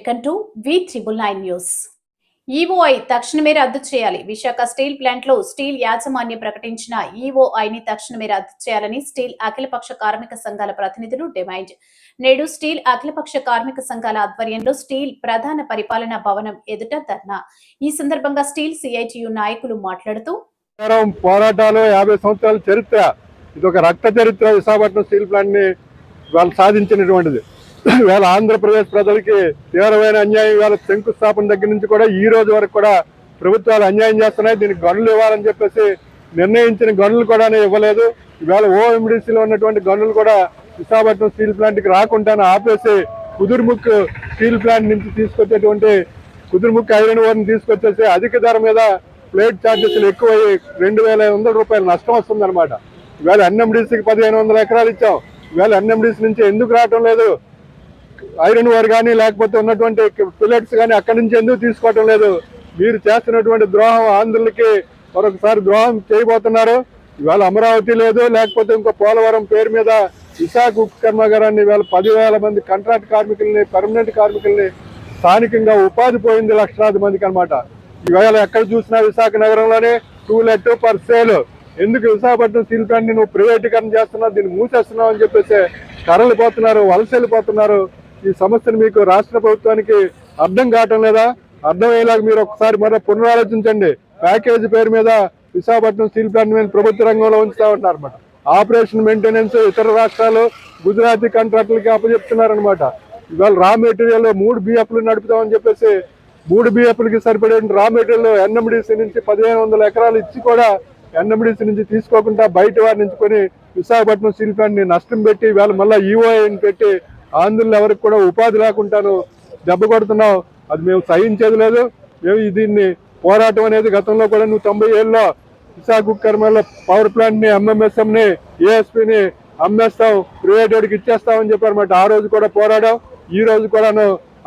Welcome to V999 news. EOI తక్షణమే రద్దు చేయాలి. విశాఖ స్టీల్ ప్లాంట్ లో స్టీల్ యాజమాన్యం ప్రకటించిన ఈఓఐని తక్షణమే రద్దు చేయాలని స్టీల్ అఖిలపక్ష కార్మిక సంఘాల ప్రతినిధులు డిమాండ్. నేడు స్టీల్ అఖిలపక్ష కార్మిక సంఘాల ఆధ్వర్యంలో స్టీల్ ప్రధాన పరిపాలనా భవనం ఎదుట ధర్నా. ఈ సందర్భంగా స్టీల్ సిఐటియు నాయకులు మాట్లాడుతూ పోరాటాలు 50 సంవత్సరాల చరిత్ర, ఇది ఒక రక్త చరిత్ర. విశాఖపట్నం స్టీల్ ప్లాంట్ ని వాళ్ళు సాధించినటువంటిది. ఇవాళ ఆంధ్రప్రదేశ్ ప్రజలకి తీవ్రమైన అన్యాయం. ఇవాళ శంకుస్థాపన దగ్గర నుంచి కూడా ఈ రోజు వరకు కూడా ప్రభుత్వాలు అన్యాయం చేస్తున్నాయి. దీనికి గనులు ఇవ్వాలని చెప్పేసి నిర్ణయించిన గనులు కూడా ఇవ్వలేదు. ఇవాళ ఓఎండిసిలో ఉన్నటువంటి గనులు కూడా విశాఖపట్నం స్టీల్ ప్లాంట్కి రాకుండా ఆపేసి కుదురుముక్ స్టీల్ ప్లాంట్ నుంచి తీసుకొచ్చేటువంటి కుదురుముక్ ఐరన్ ఓర్ని తీసుకొచ్చేసి అధిక ధర మీద ప్లేట్ ఛార్జెస్లు ఎక్కువయ్యి 2,500 రూపాయలు నష్టం వస్తుంది అనమాట. ఇవాళ ఎన్ఎండిసికి 1,500 ఎకరాలు ఇచ్చాం. ఇవాళ ఎన్ఎండిసి నుంచి ఎందుకు రావటం లేదు? ఐరన్ ఓర్ కానీ లేకపోతే ఉన్నటువంటి పిల్లెట్స్ కానీ అక్కడి నుంచి ఎందుకు తీసుకోవటం లేదు? మీరు చేస్తున్నటువంటి ద్రోహం ఆంధ్రులకి మరొకసారి ద్రోహం చేయబోతున్నారు. ఇవాళ అమరావతి లేదు, లేకపోతే ఇంకో పోలవరం పేరు మీద విశాఖ ఉక్కు కర్మాగారాన్ని ఇవాళ 10,000 మంది కాంట్రాక్ట్ కార్మికుల్ని, పర్మనెంట్ కార్మికుల్ని స్థానికంగా ఉపాధి పోయింది లక్షలాది మందికి అనమాట. ఇవాళ ఎక్కడ చూసినా విశాఖ నగరంలోనే టూలెట్ పర్ సేల్. ఎందుకు విశాఖపట్నం స్టీల్ ప్లాంట్ ని నువ్వు ప్రైవేటీకరణ చేస్తున్నావు, దీన్ని మూసేస్తున్నావు అని చెప్పేసి తరలిపోతున్నారు, వలస వెళ్ళిపోతున్నారు. ఈ సమస్యను మీకు రాష్ట్ర ప్రభుత్వానికి అర్థం కావటం లేదా? అర్థమయ్యేలాగా మీరు ఒకసారి మరో పునరాలోచించండి. ప్యాకేజీ పేరు మీద విశాఖపట్నం స్టీల్ ప్లాంట్ మీద ప్రభుత్వ రంగంలో ఉంచుతా ఉంటారు అనమాట. ఆపరేషన్ మెయింటెనెన్స్ ఇతర రాష్ట్రాలు గుజరాతీ కాంట్రాక్టులకి అప్పచెప్తున్నారనమాట. ఇవాళ రా మెటీరియల్ 3 BFలు నడుపుతామని చెప్పేసి 3 BFలకి సరిపడే రా మెటీరియల్ ఎన్ఎండిసి నుంచి 1,500 ఎకరాలు ఇచ్చి కూడా ఎన్ఎండిసి నుంచి తీసుకోకుండా బయట వారి నుంచి కొని విశాఖపట్నం స్టీల్ ప్లాంట్ ని నష్టం పెట్టి ఇవాళ మళ్ళీ ఈఓఐని పెట్టి ఆంధ్రులు ఎవరికి కూడా ఉపాధి లేకుండాను దెబ్బ కొడుతున్నావు. అది మేము సహించేది లేదు. మేము దీన్ని పోరాటం అనేది గతంలో కూడా నువ్వు 90 ఏళ్ళలో విశాఖ ఉక్కు కర్మాగారంలో పవర్ ప్లాంట్ ని, ఎంఎంఎస్ఎం ని, ఏఎస్పీని అమ్మేస్తాం, ప్రైవేట్ వాడికి ఇచ్చేస్తామని చెప్పారన్నమాట. ఆ రోజు కూడా పోరాడాం. ఈ రోజు కూడాను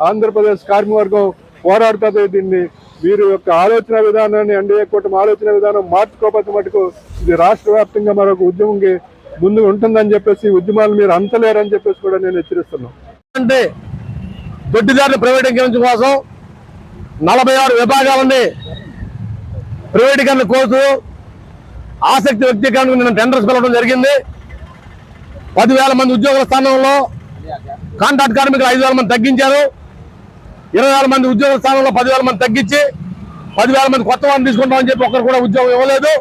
ఆంధ్రప్రదేశ్ కార్మిక వర్గం పోరాడుతుంది. దీన్ని మీరు యొక్క ఆలోచన విధానాన్ని, ఎన్డీఏ కూటమి ఆలోచన విధానం మార్చుకోకపోతే మటుకు ఇది రాష్ట్ర వ్యాప్తంగా మరొక ఉద్యమంకి ముందు ఉంటుందని చెప్పేసి ఉద్యమాలు మీరు అంతలేరని చెప్పేసి కూడా నేను హెచ్చరిస్తున్నాను. అంటే దొడ్డిదారుల ప్రైవేటీకరణ కోసం 46 విభాగాలని ప్రైవేటీకరణ కోరుతూ ఆసక్తి వ్యక్తీకరణకు నిన్న టెండర్స్ పిలవడం జరిగింది. 10,000 మంది ఉద్యోగుల స్థానంలో కాంట్రాక్ట్ కార్మికులు 5,000 మంది తగ్గించారు. 20,000 మంది ఉద్యోగుల స్థానంలో 10,000 మంది తగ్గించి 10,000 మంది కొత్త వారిని తీసుకుంటామని చెప్పి ఒకరు కూడా ఉద్యోగం ఇవ్వలేదు.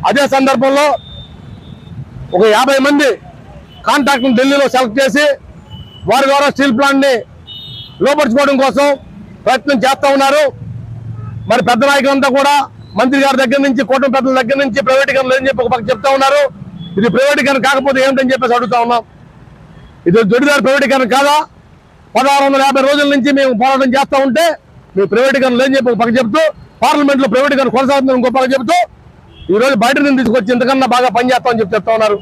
అదే సందర్భంలో ఒక 50 మంది కాంట్రాక్ట్ను ఢిల్లీలో సెలెక్ట్ చేసి వారి ద్వారా స్టీల్ ప్లాంట్ ని లోపరుచుకోవడం కోసం ప్రయత్నం చేస్తూ ఉన్నారు. మరి పెద్ద నాయకులంతా కూడా మంత్రి గారి దగ్గర నుంచి, కూటమి పెద్దల దగ్గర నుంచి ప్రైవేటీకరణ లేదని చెప్పి ఒక పక్క చెప్తా ఉన్నారు. ఇది ప్రైవేటీకరణ కాకపోతే ఏమిటని చెప్పేసి అడుగుతా ఉన్నాం. ఇది దొడ్డిదారు ప్రైవేటీకరణ కాదా? 1650 రోజుల నుంచి మేము పోరాటం చేస్తూ ఉంటే మీ ప్రైవేటీకరణ లేదని చెప్పి ఒక పక్క చెప్తూ, పార్లమెంట్ లో ప్రైవేటీకరణ కొనసాగుతుందని ఇంకో పక్క చెప్తూ ఈ రోజు బయట నుంచి తీసుకొచ్చి ఇంతకన్నా బాగా పనిచేస్తామని చెప్పి చెప్తా ఉన్నారు.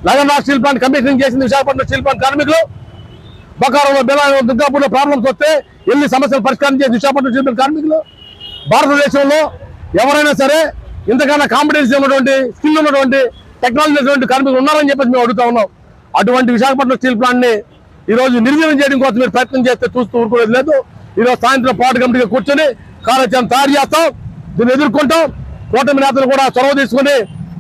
లగన్రాజ్ స్టీల్ ప్లాంట్ కమిషనింగ్ చేసింది విశాఖపట్నం స్టీల్ ప్లాంట్ కార్మికులు. బొకారంలో, బెలాంలో, దుర్గాపూర్లో ప్రాబ్లమ్స్ వస్తే ఎన్ని సమస్యలు పరిష్కారం చేసి విశాఖపట్నం స్టీల్ ప్లాంట్ కార్మికులు. భారతదేశంలో ఎవరైనా సరే ఇంతకన్నా కాంపిటెన్సీ ఉన్నటువంటి, స్కిల్ ఉన్నటువంటి, టెక్నాలజీ ఉన్నటువంటి కార్మికులు ఉన్నారని చెప్పేసి మేము అడుగుతా ఉన్నాం. అటువంటి విశాఖపట్నం స్టీల్ ప్లాంట్ ని ఈ రోజు నిర్వీర్యం చేయడం కోసం మీరు ప్రయత్నం చేస్తే చూస్తూ ఊరుకోలేదు లేదు. ఈరోజు సాయంత్రం పోరాట కమిటీగా కూర్చొని కార్యాచరణ తయారు చేస్తాం. దీన్ని ఎదుర్కొంటాం. కూటమి నేతలు కూడా చొరవ తీసుకుని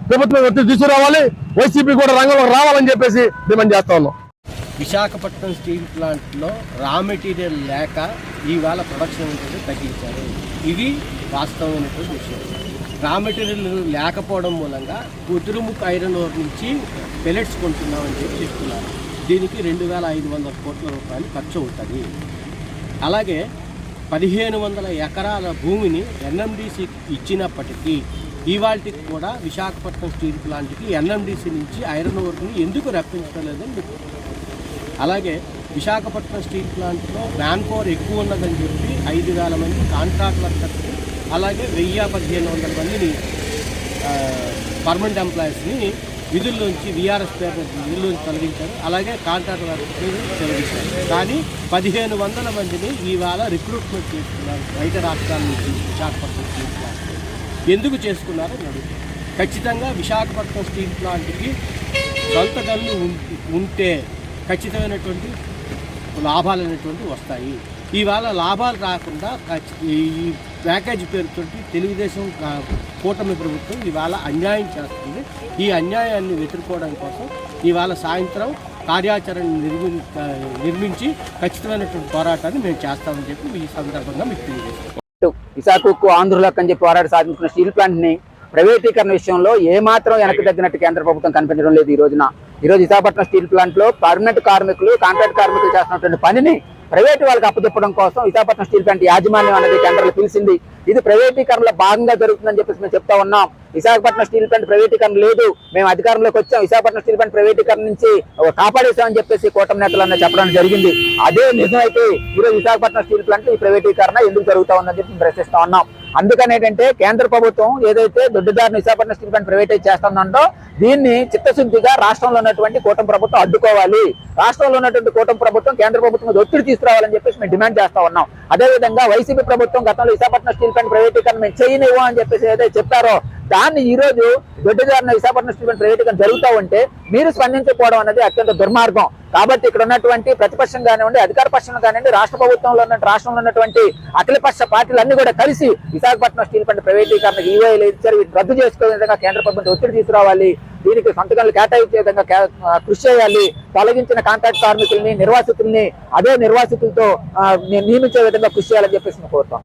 ప్రభుత్వం ఒత్తిడి తీసుకురావాలి, వైసీపీ కూడా రంగంలో రావాలని చెప్పేసి డిమాండ్ చేస్తా ఉన్నాం. విశాఖపట్నం స్టీల్ ప్లాంట్లో రా మెటీరియల్ లేక ఈవేళ ప్రొడక్షన్ అనేది తగ్గించారు. ఇది వాస్తవమైనటువంటి విషయం. రా మెటీరియల్ లేకపోవడం మూలంగా కుదురుముక్ ఐరన్ ఓర్ నుంచి పెలెట్స్ కొంటున్నామని చెప్పి చెప్తున్నారు. దీనికి 2,500 కోట్ల రూపాయలు ఖర్చు అవుతుంది. అలాగే 1,500 ఎకరాల భూమిని ఎన్ఎండిసి ఇచ్చినప్పటికీ ఇవాళకి కూడా విశాఖపట్నం స్టీల్ ప్లాంట్కి ఎన్ఎండిసి నుంచి ఐరన్ ఓర్ని ఎందుకు రప్పించడం లేదని చెప్తున్నారు. అలాగే విశాఖపట్నం స్టీల్ ప్లాంట్లో మ్యాన్ పవర్ ఎక్కువ ఉన్నదని చెప్పి 5,000 మంది కాంట్రాక్ట్ వర్కర్స్, అలాగే 1,000-1,500 మందిని పర్మనెంట్ ఎంప్లాయీస్ని విధుల్లోంచి విఆర్ఎస్ పేపర్ విధుల్లోంచి తొలగించారు. అలాగే కాంట్రాక్ట్ వర్కర్స్ని తొలగించారు. కానీ 1,500 మందిని ఇవాళ రిక్రూట్మెంట్ చేస్తున్నారు బయట రాష్ట్రాల నుంచి విశాఖపట్నం స్టీల్ ప్లాంట్. ఎందుకు చేసుకున్నారని అడుగుతారు. ఖచ్చితంగా విశాఖపట్నం స్టీల్ ప్లాంట్కి సొంత గన్ను ఉంటే ఖచ్చితమైనటువంటి లాభాలు అనేటువంటివి వస్తాయి. ఇవాళ లాభాలు రాకుండా ఈ ప్యాకేజీ పేరుతో తెలుగుదేశం కూటమి ప్రభుత్వం ఇవాళ అన్యాయం చేస్తుంది. ఈ అన్యాయాన్ని ఎదుర్కోవడం కోసం ఇవాళ సాయంత్రం కార్యాచరణ నిర్మించి ఖచ్చితమైనటువంటి పోరాటాన్ని మేము చేస్తామని చెప్పి ఈ సందర్భంగా మీకు తెలియజేస్తాం. విశాఖకు ఆంధ్రులకు అని చెప్పి పోరాట సాధించుకున్న స్టీల్ ప్లాంట్ ని ప్రైవేటీకరణ విషయంలో ఏమాత్రం వెనక్కి తగ్గినట్టు కేంద్ర ప్రభుత్వం కనిపించడం లేదు. ఈ రోజు విశాఖపట్నం స్టీల్ ప్లాంట్ లో పర్మనెంట్ కార్మికులు, కాంట్రాక్ట్ కార్మికులు చేస్తున్నటువంటి పనిని ప్రైవేట్ వాళ్ళకి అప్పచెప్పడం కోసం విశాఖపట్నం స్టీల్ ప్లాంట్ యాజమాన్యం అనేది టెండర్లు పిలిచింది. ఇది ప్రైవేటీకరణలో భాగంగా జరుగుతుందని చెప్పేసి మేము చెప్తా ఉన్నాం. విశాఖపట్నం స్టీల్ ప్లాంట్ ప్రైవేటీకరణ లేదు, మేము అధికారంలోకి వచ్చాం, విశాఖపట్నం స్టీల్ ప్లాంట్ ప్రైవేటీకరణ నుంచి కాపాడేశామని చెప్పేసి కూటమి నేతలన్న చెప్పడం జరిగింది. అదే నిజమైతే ఈరోజు విశాఖపట్నం స్టీల్ ప్లాంట్ ఈ ప్రైవేటీకరణ ఎందుకు జరుగుతా ఉందని చెప్పి ప్రశ్నిస్తా ఉన్నాం. అందుకని ఏంటంటే కేంద్ర ప్రభుత్వం ఏదైతే దొడ్డిదారిని విశాఖపట్నం స్టీల్ ప్లాంట్ ప్రైవేటైజ్ చేస్తుందంటో దీన్ని చిత్తశుద్ధిగా రాష్ట్రంలో ఉన్నటువంటి కూటమి ప్రభుత్వం అడ్డుకోవాలి. రాష్ట్రంలో ఉన్నటువంటి కూటమి ప్రభుత్వం కేంద్ర ప్రభుత్వం ఒత్తిడి తీసుకురావాలని చెప్పేసి మేము డిమాండ్ చేస్తా ఉన్నాం. అదేవిధంగా వైసీపీ ప్రభుత్వం గతంలో విశాఖపట్నం స్టీల్ ప్లాంట్ ప్రైవేటీకరణ మేము చేయనివ్వం అని చెప్పేసి ఏదైతే చెప్పారో దాన్ని ఈ రోజు దొడ్డిదారిన విశాఖపట్నం స్టీల్ ప్లాంట్ ప్రైవేటీకరణ జరుగుతూ ఉంటే మీరు స్పందించకపోవడం అనేది అత్యంత దుర్మార్గం. కాబట్టి ఇక్కడ ఉన్నటువంటి ప్రతిపక్షం కానివ్వండి, అధికార పక్షం కానివ్వండి, రాష్ట్రంలో ఉన్నటువంటి అఖిలపక్ష పార్టీలన్నీ కూడా కలిసి విశాఖపట్నం స్టీల్ ప్లాంట్ ప్రైవేటీకరణకు ఈవోఐలు ఇచ్చారు, రద్దు చేసుకునే విధంగా కేంద్ర ప్రభుత్వం ఒత్తిడి తీసుకురావాలి. దీనికి సంతకాలు కేటాయించే విధంగా కృషి చేయాలి. తొలగించిన కాంట్రాక్ట్ కార్మికుల్ని, నిర్వాసితుల్ని అదే నిర్వాసితులతో నియమించే విధంగా కృషి చేయాలని చెప్పేసి కోరుతాం.